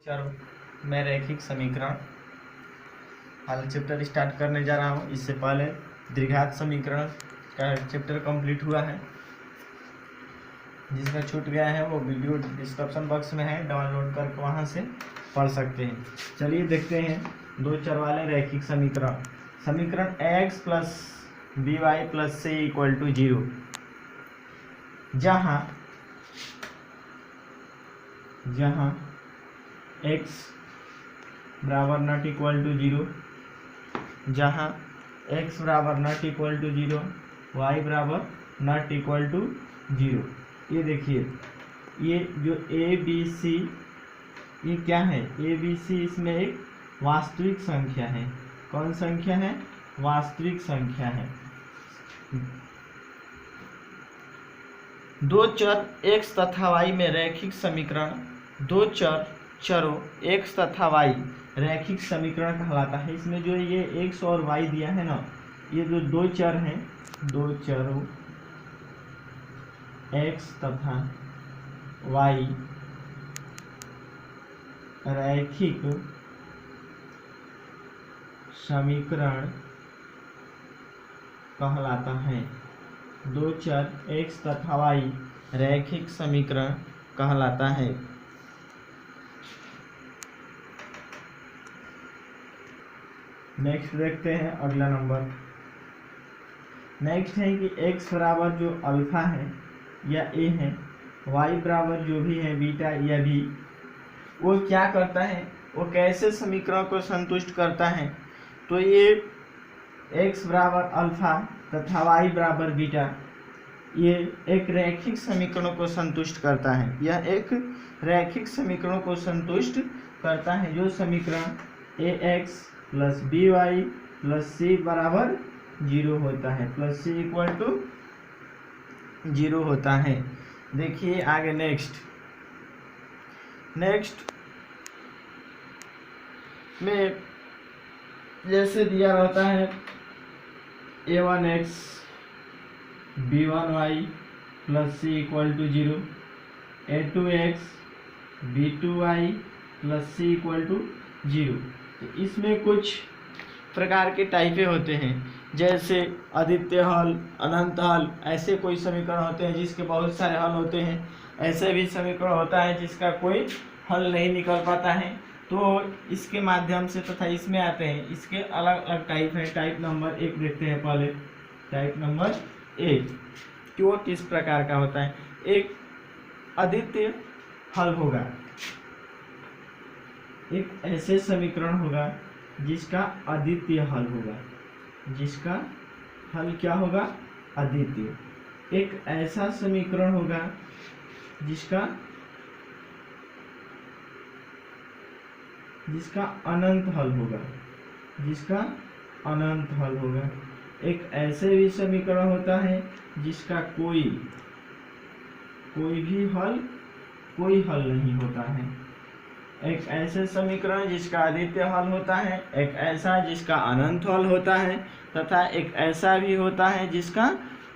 चर में रैखिक समीकरण। हाल चैप्टर स्टार्ट करने जा रहा हूँ। इससे पहले द्विघात समीकरण का चैप्टर कंप्लीट हुआ है। जिसका छूट गया है वो वीडियो डिस्क्रिप्शन बॉक्स में है, डाउनलोड करके वहाँ से पढ़ सकते हैं। चलिए देखते हैं दो चर वाले रैखिक समीकरण। समीकरण x plus B Y plus C equal to 0, जहाँ x बराबर नॉट इक्वल टू 0, जहाँ x बराबर नॉट इक्वल टू 0, y बराबर नॉट इक्वल टू 0। ये देखिए, ये जो ए बी सी ये क्या है? ए बी सी इसमें एक वास्तविक संख्या है। कौन संख्या है? वास्तविक संख्या है। दो चर x तथा y में रैखिक समीकरण, दो चरों x तथा y रैखिक समीकरण कहलाता है। इसमें जो ये x और y दिया है ना, ये जो दो चर हैं, दो चरों x तथा y रैखिक समीकरण कहलाता है। दो चर x तथा y रैखिक समीकरण कहलाता है। नेक्स्ट देखते हैं अगला नंबर। नेक्स्ट है कि x बराबर जो अल्फा है या a है, y बराबर जो भी है बीटा या b, वो क्या करता है? वो कैसे समीकरण को संतुष्ट करता है? तो ये x बराबर अल्फा तथा y बराबर बीटा, ये एक रैखिक समीकरणों को संतुष्ट करता है। यह एक रैखिक समीकरणों को संतुष्ट करता है। जो समीकरण ax plus B Y plus c बराबर 0 होता है, प्लस सी इक्वल टू 0 होता है। देखिए आगे नेक्स्ट में जैसे दिया रहता है a1x b1y plus C equal to 0, a2x b2y plus C equal to 0। तो इसमें कुछ प्रकार के टाइपें होते हैं, जैसे अद्वितीय हल, अनंत हल, ऐसे कोई समीकरण होते हैं जिसके बहुत सारे हल होते हैं। ऐसे भी समीकरण होता है जिसका कोई हल नहीं निकल पाता है। तो इसके माध्यम से तथा इसमें आते हैं, इसके अलग अलग टाइप हैं। टाइप नंबर 1 देखते हैं पहले। टाइप नंबर 1 कि वो किस प्रकार का होता है। एक अद्वितीय हल होगा, एक ऐसे समीकरण होगा जिसका अद्वितीय हल होगा, जिसका हल क्या होगा? अद्वितीय। एक ऐसा समीकरण होगा जिसका अनंत हल होगा, जिसका अनंत हल होगा। एक ऐसे भी समीकरण होता है जिसका कोई हल नहीं होता है। एक ऐसे समीकरण जिसका अद्वितीय हल होता है, एक ऐसा जिसका अनंत हल होता है, तथा एक ऐसा भी होता है जिसका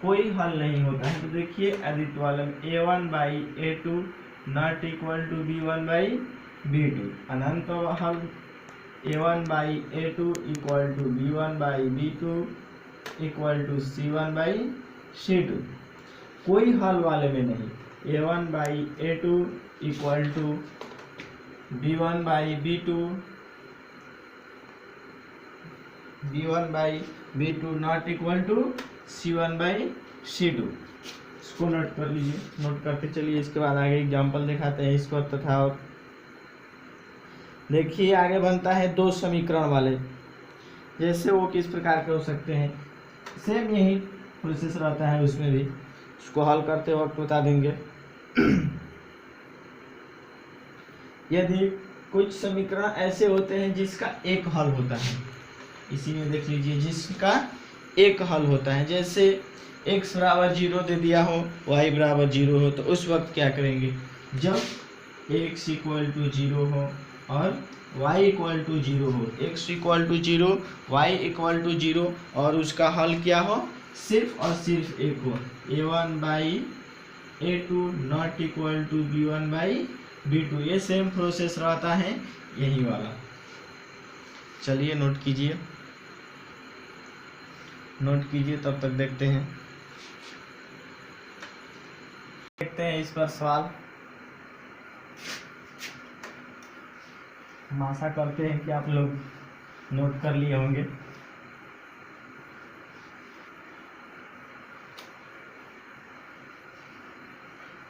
कोई हल नहीं होता है। तो देखिए अद्वितीय वाले a1 by a2 not equal to b1 by b2। अनंत हल a1 by a2 equal to b1 by b2 equal to c1 by c2। कोई हल वाले में नहीं, a1 by a2 equal to b1 by b2, b1 by b2 not equal to c1 by c2। इसको note कर लीजिए, note करते चलिए। इसके बाद आगे एग्जांपल दिखाते हैं इसको तथा। देखिए आगे बनता है दो समीकरण वाले। जैसे वो किस प्रकार के हो सकते हैं, सेम यही प्रोसेस रहता है उसमें भी। इसको हल करते वक्त बता देंगे। यदि कुछ समीकरण ऐसे होते हैं जिसका एक हल होता है, इसी में देख लीजिए, जिसका एक हल होता है। जैसे x बराबर 0 दे दिया हो, y बराबर 0 हो, तो उस वक्त क्या करेंगे? जब x इक्वल टू 0 हो और y इक्वल टू 0 हो, x equal to 0, y equal to 0, और उसका हल क्या हो? सिर्फ और सिर्फ एक हो, a1 by a2 not equal to b1 by B2, ये सेम प्रोसेस रहता है यही वाला। चलिए नोट कीजिए, तब तक देखते हैं इस पर सवाल। हम आशा करते हैं कि आप लोग नोट कर लिए होंगे।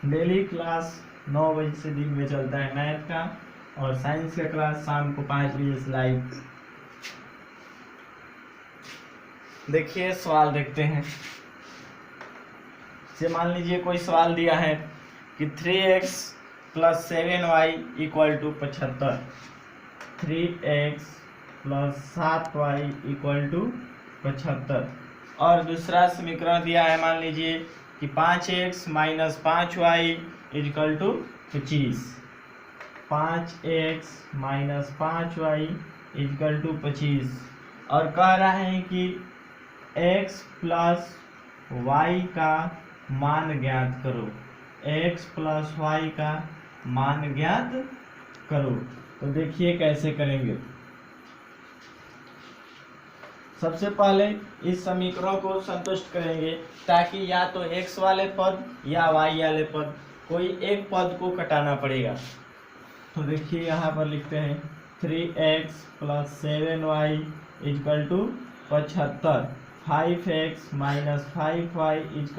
डेली क्लास 9 बजे से दिन में चलता है मैथ का, और साइंस का क्लास शाम को 5 बजे से लाइव। देखिए सवाल देखते हैं। से मान लीजिए कोई सवाल दिया है कि 3x + 7y = 75, 3x + 7y = 75। और दूसरा समीकरण दिया है, मान लीजिए कि 5x - 5y = 25, 5x - 5y = 25। और कह रहे हैं कि x + y का मान ज्ञात करो, x + y का मान ज्ञात करो। तो देखिए कैसे करेंगे। सबसे पहले इस समीकरण को संतुष्ट करेंगे, ताकि या तो x वाले पद या y वाले पद, कोई एक पद को घटाना पड़ेगा। तो देखिए यहाँ पर लिखते हैं 3x + 7y = 75, 5x - 5y =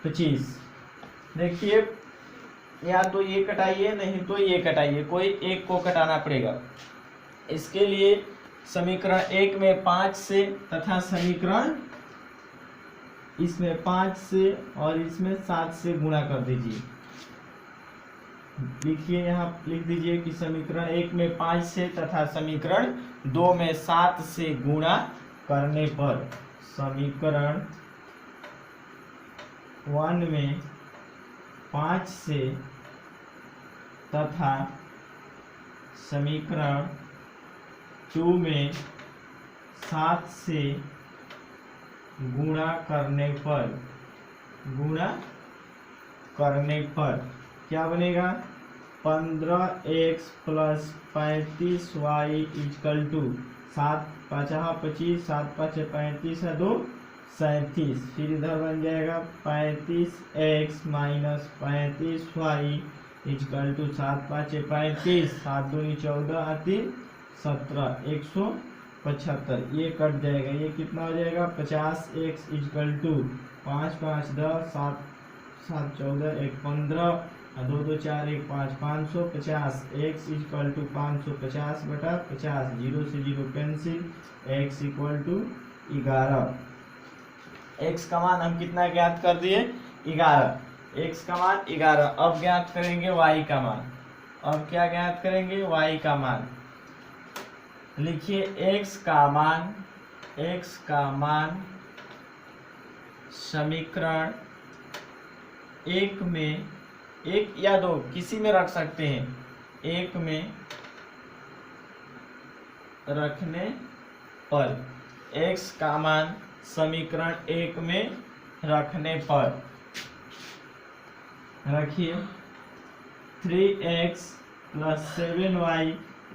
25। देखिए या तो ये कटाइए, नहीं तो ये कटाइए, कोई एक को कटाना पड़ेगा। इसके लिए समीकरण 1 में 5 से तथा समीकरण इसमें 5 से और इसमें 7 से गुणा कर दीजिए। लिखिए, यहाँ लिख दीजिए कि समीकरण 1 में 5 से तथा समीकरण 2 में 7 से गुणा करने पर, समीकरण 1 में 5 से तथा समीकरण 2 में 7 से गुणा करने पर क्या बनेगा? 15x + 35y = 7 × 5 = 25, 7 × 5 = 35 है 2 37। फिर इधर बन जाएगा 35x - 35y = 7 × 5 = 35, 7 × 2 = 14, 3 17, 175। ये कट जाएगा, ये कितना हो जाएगा? 50x = 5 × 5 = 10, 7 × 7 = 14, 1 15, 2 × 2 = 4, 1 5, 550। x = 550/50, 0 से 0 कैंसिल, x = 11। x का मान हम कितना ज्ञात कर दिए? 11। x का मान 11। अब ज्ञात करेंगे y का मान। अब क्या ज्ञात करेंगे? y का मान। लिखिए x का मान समीकरण 1 में, 1 या 2 किसी में रख सकते हैं, 1 में रखने पर, x का मान समीकरण 1 में रखने पर रखिए 3x + 7y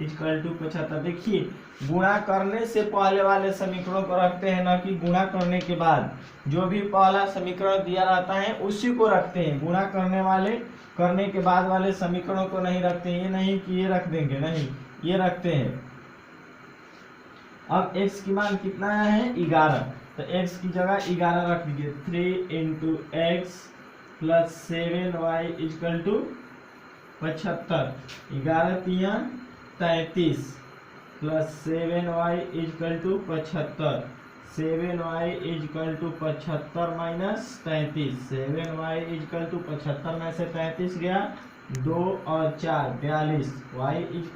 = 75। देखिए गुणा करने से पहले वाले समीकरणों को रखते हैं, ना कि गुणा करने के बाद। जो भी पहला समीकरण दिया रहता है उसी को रखते हैं। गुणा करने के बाद वाले समीकरणों को नहीं रखते हैं। ये नहीं कि ये रख देंगे, नहीं, ये रखते हैं। अब x की मान कितना है? 11। तो x की जगह 11 रख दीजिए। 3 × x + 7y = 75, 11 × 3 = 33, + 7y = 75, 7y = 75 - 33, 7y = 75 में से 33 गया, 2 और 4 42, y =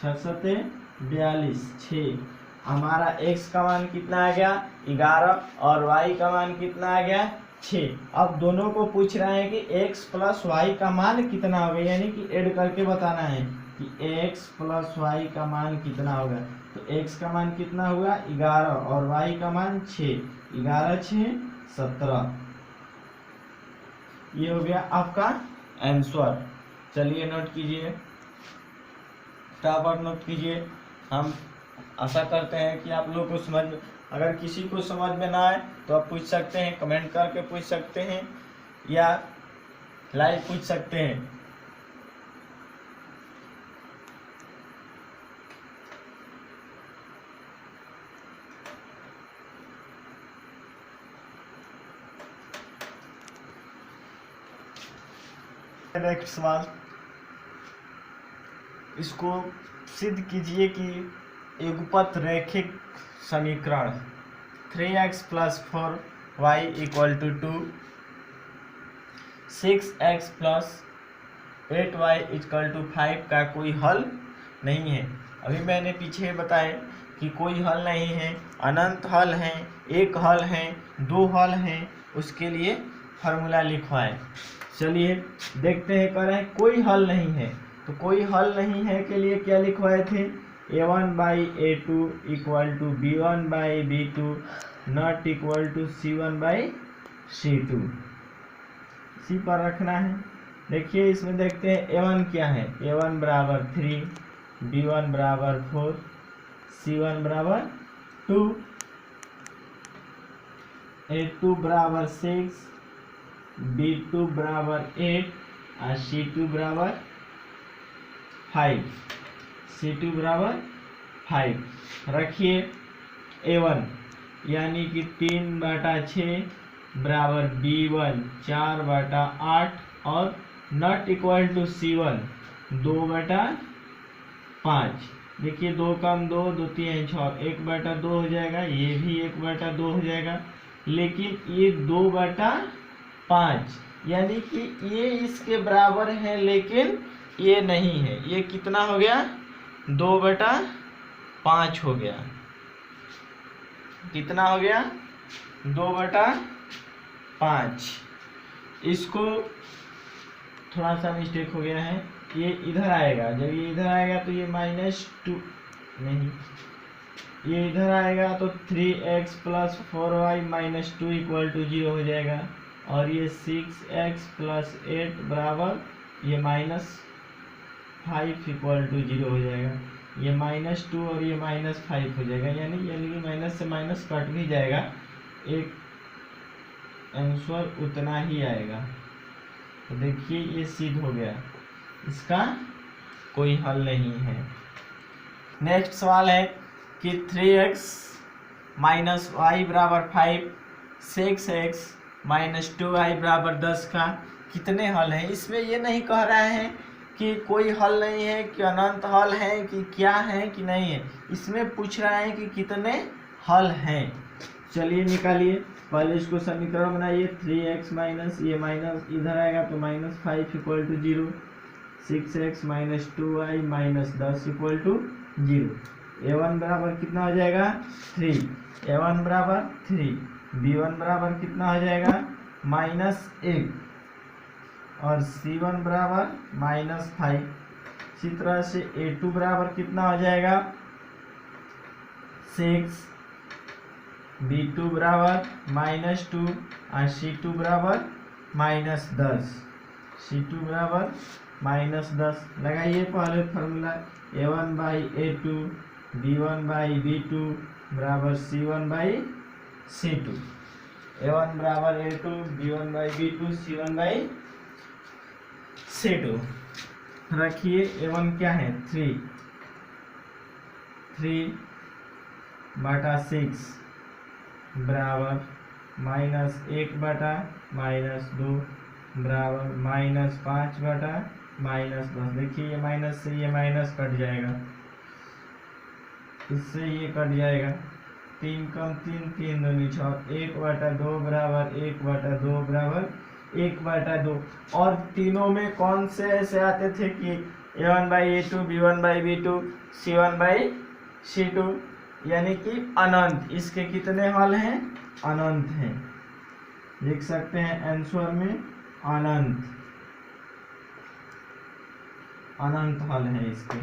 6 × 42, 6। हमारा x का मान कितना आ गया? 11, और y का मान कितना आ गया? 6। अब दोनों को पूछ रहे हैं कि x + y का मान कितना होगा, यानी कि ऐड करके बताना है कि x + y का मान कितना होगा। तो x का मान कितना हुआ? 11, और y का मान 6, 11 × 6 = 17। ये हो गया आपका आंसर। चलिए नोट कीजिए, फटाफट नोट कीजिए। हम आशा करते हैं कि आप लोगों को समझ में, अगर किसी को समझ में ना आए तो आप पूछ सकते हैं, कमेंट करके पूछ सकते हैं या लाइव पूछ सकते हैं। नेक्स्ट सवाल, इसको सिद्ध कीजिए कि युगपत रैखिक समीकरण 3x + 4y = 2, 6x + 8y = 5 का कोई हल नहीं है। अभी मैंने पीछे बताया कि कोई हल नहीं है, अनंत हल है, एक हल है, दो हल हैं, उसके लिए फार्मूला लिखवाएं। चलिए देखते हैं, कह रहे हैं कोई हल नहीं है, तो कोई हल नहीं है के लिए क्या लिखवाए थे, a1/a2 = b1/b2 not equal to c1/c2, इसी पर रखना है। देखिए इसमें देखते हैं a1 क्या है, a1 = 3, b1 = 4, c1 = 2, a2 = 6, b2 = 8 और c2 = 5, c2 = 5। रखिए a1 यानी कि 3/6 बराबर b1 4/8 और नॉट इक्वल टू c1 2/5। देखिए 2 कम 2, 2 3 6, 1/2 हो जाएगा, ये भी 1/2 हो जाएगा, लेकिन ये 2/5 यानी कि ये इसके बराबर है लेकिन ये नहीं है। ये कितना हो गया, 2/5 हो गया। कितना हो गया, 2/5। इसको थोड़ा सा मिस्टेक हो गया है, ये इधर आएगा, जब ये इधर आएगा तो ये -2 नहीं, ये इधर आएगा तो 3x + 4y - 2 = 0 हो जाएगा, और ये 6x + 8 बराबर ये -5 = 0 हो जाएगा। ये -2 और ये -5 हो जाएगा, यानी कि माइनस से माइनस कट भी जाएगा, एक आंसर उतना ही आएगा। तो देखिए ये सिद्ध हो गया, इसका कोई हल नहीं है। नेक्स्ट सवाल है कि 3x - y = 5, 6x - 2y = 10 का कितने हल हैं। इसमें ये नहीं कह रहे हैं कि कोई हल नहीं है, कि अनंत हल है, कि क्या है कि नहीं है, इसमें पूछ रहे हैं कि कितने हल हैं। चलिए निकालिए, पहले इसको समीकरण बनाइए। 3x माइनस ये माइनस इधर आएगा तो -5 = 0, 6x - 2y - 10 = 0। a1 बराबर कितना हो जाएगा, 3, a1 बराबर 3, b1 बराबर कितना हो जाएगा, -1 और c1 बराबर -5। इसी तरह से a2 बराबर कितना हो जाएगा, 6, b2 बराबर -2 और c2 बराबर -10, c2 बराबर -10। लगाइए पहले फार्मूला, a1/a2 b1/b2 बराबर c1/c2, a1 बराबर a2 b1/b2 c1/c2। रखिए a1 क्या है, 3/6 बराबर -1/-2 बराबर -5/-10। देखिए ये माइनस से ये माइनस कट जाएगा, इससे ये कट जाएगा, 3 कम 3, 3 दूनी 6, 1/2 बराबर 1/2 बराबर 1/2। और तीनों में कौन से ऐसे आते थे कि a1/a2 b1/b2 c1/c2, यानी कि अनंत। इसके कितने हल हैं, अनंत हैं, लिख सकते हैं आंसर में अनंत, अनंत हल है इसके।